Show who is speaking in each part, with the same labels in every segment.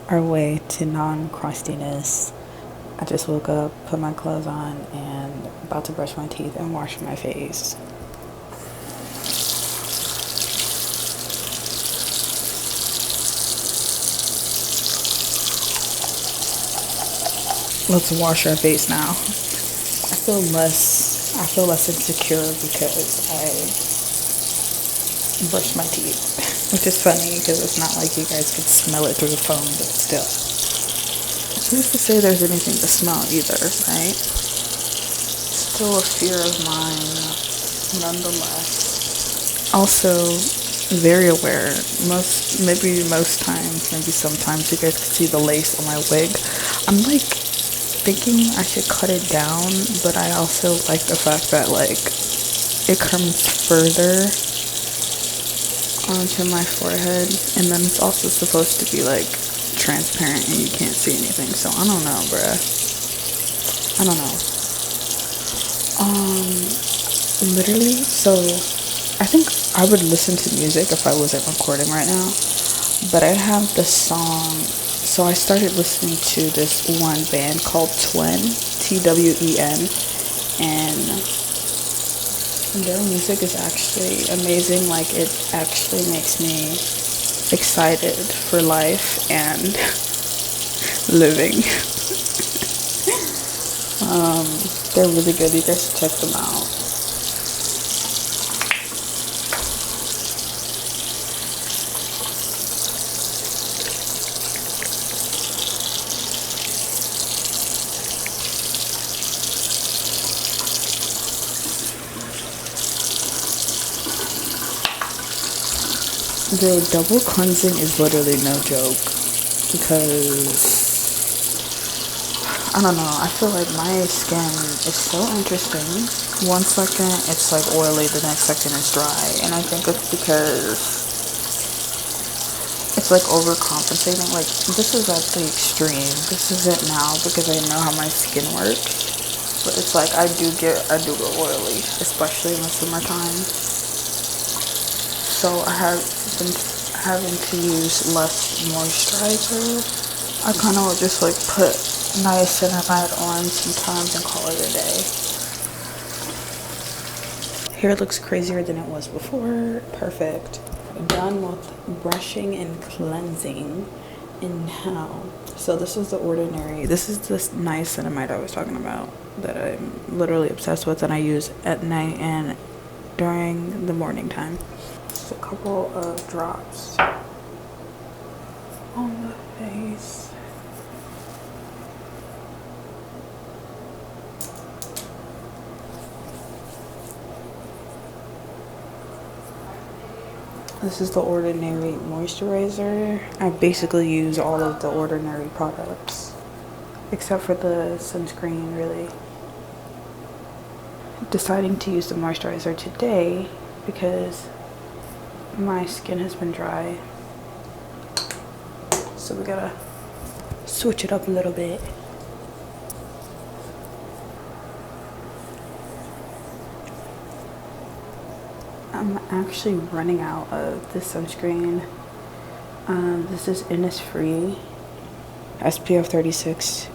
Speaker 1: our way to non-crustiness. I just woke up, put my clothes on, and about to brush my teeth and wash my face. Let's wash our face now. I feel less insecure because I brushed my teeth, which is funny because it's not like you guys could smell it through the phone, but still. Who's to say there's anything to smell either, right? Still a fear of mine, nonetheless. Also, very aware. Maybe most times, maybe sometimes you guys can see the lace on my wig. I'm like thinking I should cut it down, but I also like the fact that like it comes further onto my forehead, and then it's also supposed to be like transparent and you can't see anything. So I don't know, bruh. I don't know. Literally, so I think I would listen to music if I wasn't recording right now, but I have the song. So I started listening to this one band called Twen, Twen, and their music is actually amazing. Like, it actually makes me excited for life and living. They're really good. You guys should check them out. The double cleansing is literally no joke, because I don't know, I feel like my skin is so interesting. One second it's like oily, the next second it's dry, and I think it's because it's like overcompensating. Like, this is at the extreme. This is it now because I know how my skin works, but it's like I do get oily, especially in the summertime. So I have been having to use less moisturizer. I kind of would just like put niacinamide on sometimes and call it a day. Hair looks crazier than it was before. Perfect. Done with brushing and cleansing. And now, so this is the ordinary. This is this niacinamide I was talking about that I'm literally obsessed with, and I use at night and during the morning time. Just a couple of drops on the face. This is the Ordinary moisturizer. I basically use all of the Ordinary products, except for the sunscreen, really. Deciding to use the moisturizer today because my skin has been dry. So we gotta switch it up a little bit. I'm actually running out of this sunscreen. This is Innisfree SPF 36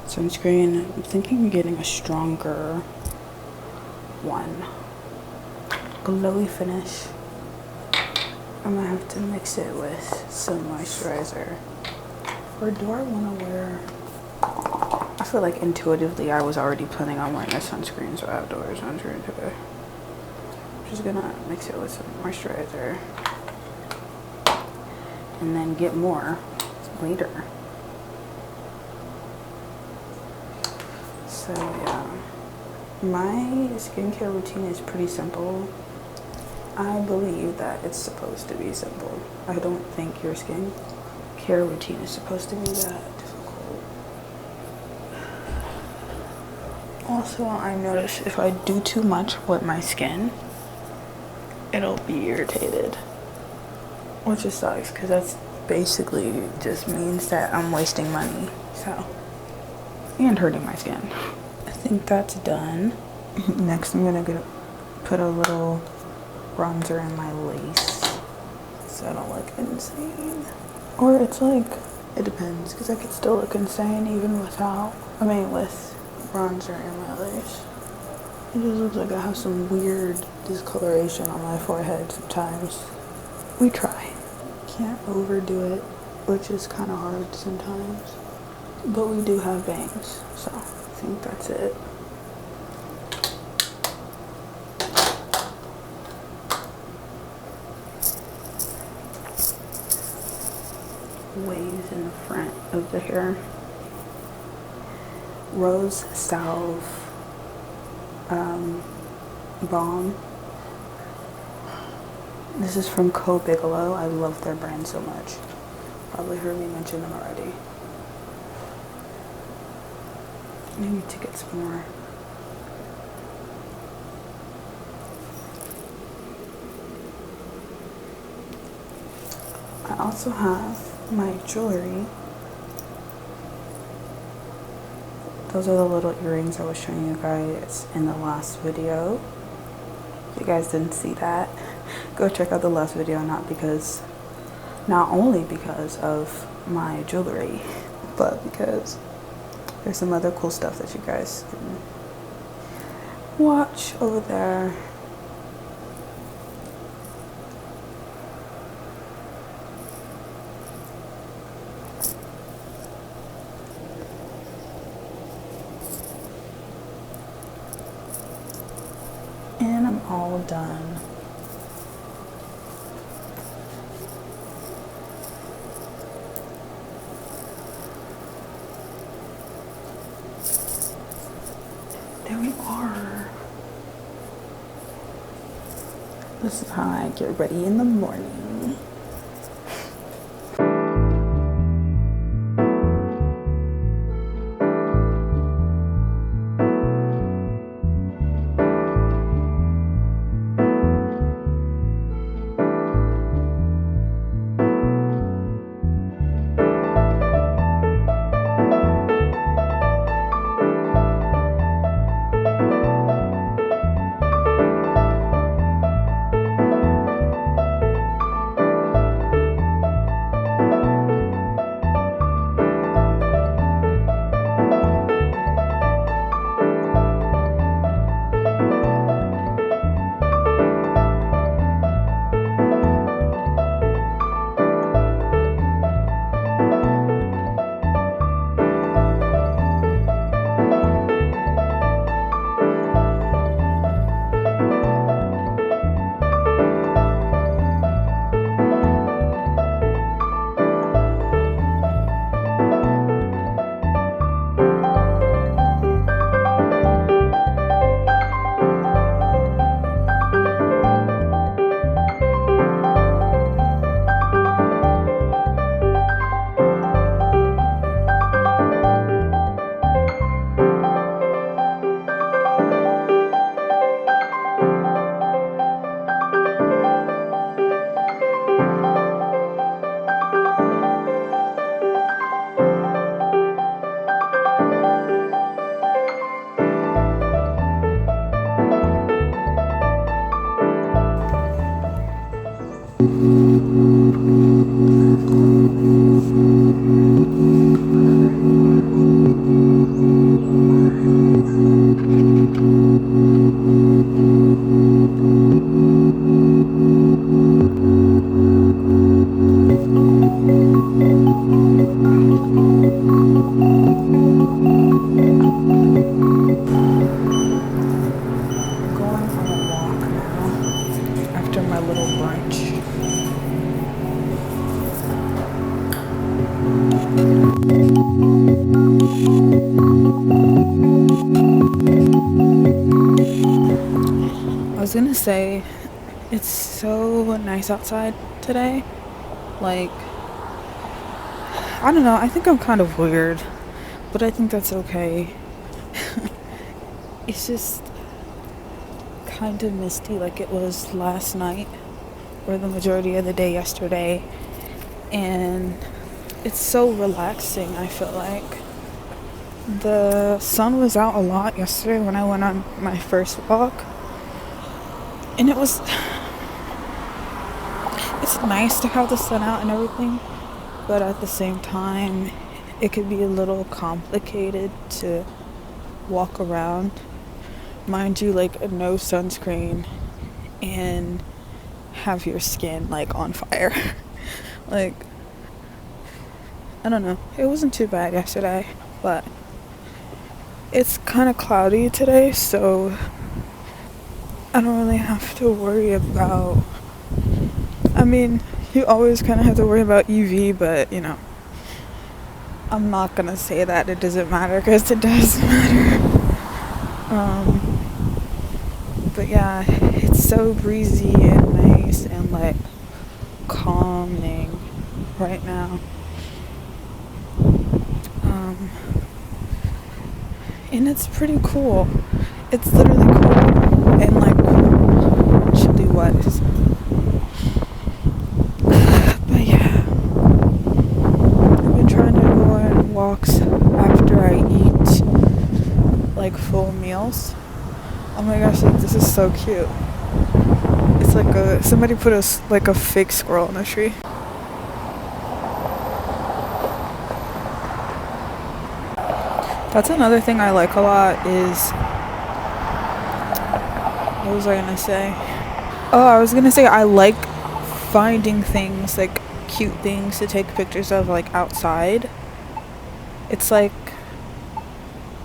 Speaker 1: sunscreen. I'm thinking of getting a stronger one. Glowy finish. I'm gonna have to mix it with some moisturizer. Or do I want to wear... I feel like intuitively I was already planning on wearing a sunscreen, so I have to wear sunscreen today. I'm just gonna mix it with some moisturizer and then get more later. So yeah, my skincare routine is pretty simple. I believe that it's supposed to be simple. I don't think your skincare routine is supposed to be that difficult. Also, I notice if I do too much with my skin, it'll be irritated, which just sucks because that's basically just means that I'm wasting money, so, and hurting my skin. I think that's done. Next I'm gonna put a little bronzer in my lace so I don't look insane. Or it's like It depends, because I could still look insane even without, with bronzer in my lace. It just looks like I have some weird discoloration on my forehead sometimes. We try. Can't overdo it, which is kind of hard sometimes. But we do have bangs, so I think that's it. Waves in the front of the hair. Rose Salve balm. This is from Co Bigelow. I love their brand so much. Probably heard me mention them already. I need to get some more. I also have my jewelry. Those are the little earrings I was showing you guys in the last video. If you guys didn't see that, go check out the last video, not only because of my jewelry, but because there's some other cool stuff that you guys can watch over there. And I'm all done. There we are. This is how I get ready in the morning. was gonna say, it's so nice outside today. Like, I don't know, I think I'm kind of weird, but I think that's okay. It's just kind of misty like it was last night, or the majority of the day yesterday, and it's so relaxing. I feel like the sun was out a lot yesterday when I went on my first walk, and it's nice to have the sun out and everything, but at the same time, it could be a little complicated to walk around. Mind you, like no sunscreen and have your skin like on fire. Like, I don't know. It wasn't too bad yesterday, but it's kind of cloudy today, so I don't really have to worry about, I mean, you always kind of have to worry about UV, but you know, I'm not gonna say that it doesn't matter, because it does matter. But yeah, it's so breezy and nice and like calming right now. And it's pretty cool. It's literally cool and like chilly wise. But yeah, I've been trying to go on walks after I eat like full meals. Oh my gosh, like this is so cute. It's like somebody put a fake squirrel in a tree. That's another thing I like a lot is, what was I gonna say? Oh, I was gonna say I like finding things, like cute things to take pictures of, like outside. It's like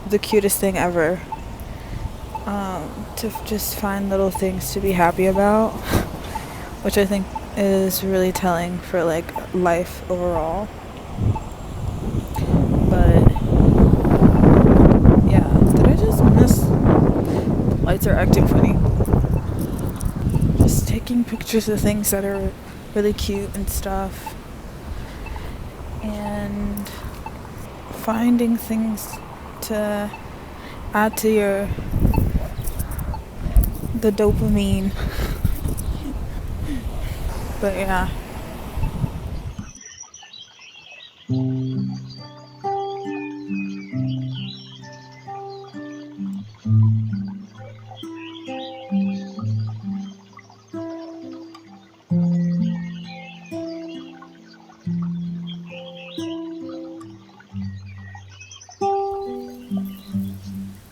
Speaker 1: the cutest thing ever. To just find little things to be happy about, which I think is really telling for like life overall. But yeah, did I just miss? Lights are acting funny. Just taking pictures of things that are really cute and stuff, and finding things to add to the dopamine. But yeah.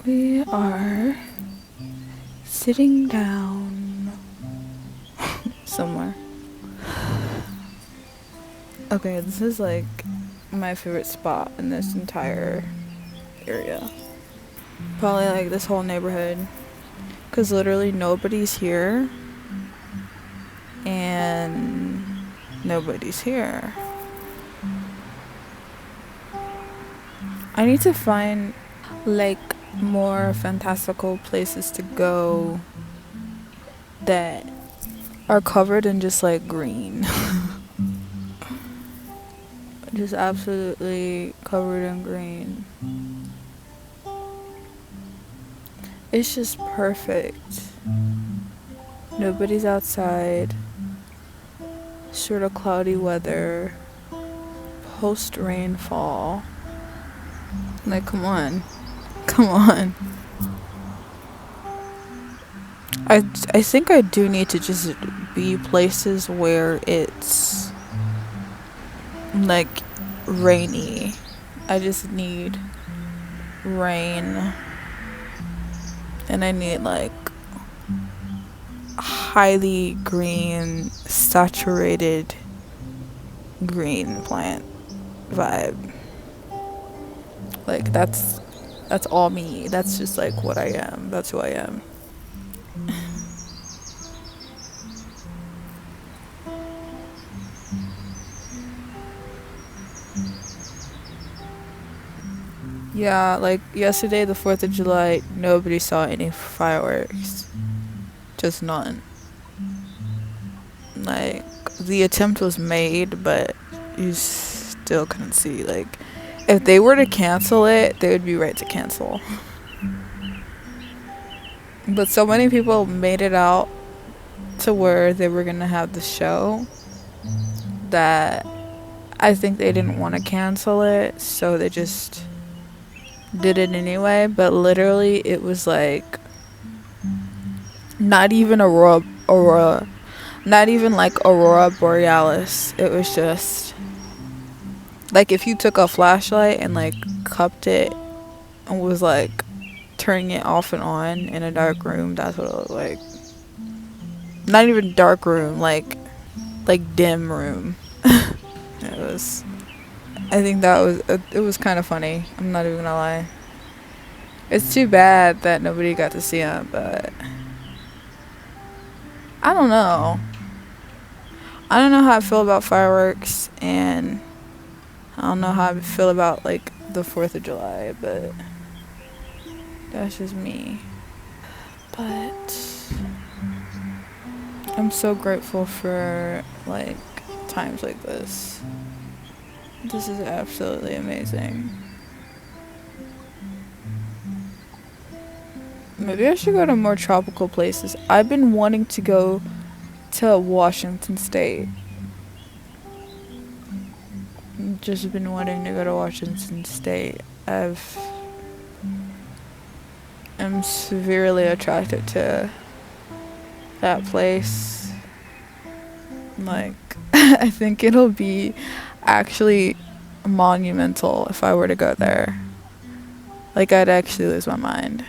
Speaker 1: We are sitting down somewhere. Okay, this is like my favorite spot in this entire area. Probably like this whole neighborhood. Because literally nobody's here. And nobody's here. I need to find like more fantastical places to go that are covered in just like green. Just absolutely covered in green. It's just perfect. Nobody's outside. Sort of cloudy weather. Post rainfall. Like, come on. Come on. I think I do need to just be places where it's like rainy. I just need rain. And I need like highly green, saturated green plant vibe. Like that's all me. That's just like what I am. That's who I am. Yeah, like yesterday, the 4th of July, nobody saw any fireworks. Just none. Like, the attempt was made, but you still couldn't see. Like, if they were to cancel it, they would be right to cancel. But so many people made it out to where they were gonna have the show that I think they didn't want to cancel it, so they just did it anyway. But literally it was like not even aurora, not even like aurora borealis. It was just
Speaker 2: Like if you took a flashlight and like cupped it and was like turning it off and on in a dark room, that's what it looked like. Not even dark room, like dim room. It was. I think that was it was kind of funny. I'm not even gonna lie. It's too bad that nobody got to see him, but I don't know. I don't know how I feel about fireworks, and I don't know how I feel about like the 4th of July, but that's just me. But I'm so grateful for like times like this. This is absolutely amazing. Maybe I should go to more tropical places. I've been wanting to go to Washington State. Just been wanting to go to Washington State. I'm severely attracted to that place. Like, I think it'll be actually monumental if I were to go there. Like, I'd actually lose my mind.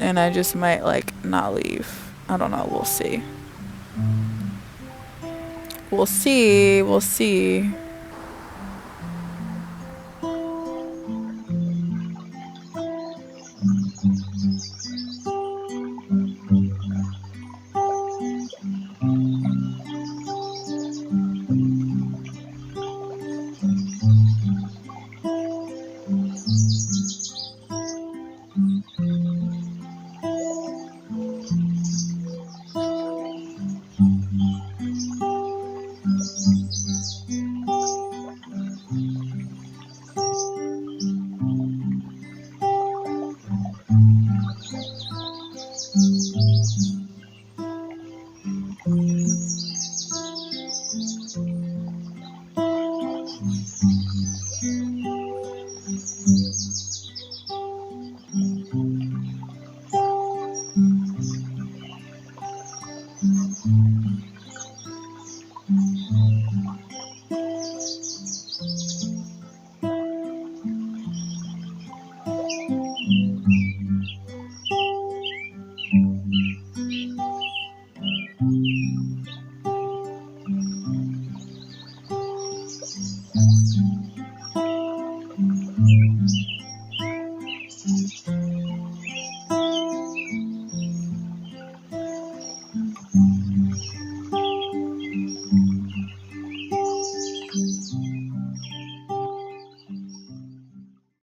Speaker 2: And I just might, like, not leave. I don't know. We'll see. We'll see.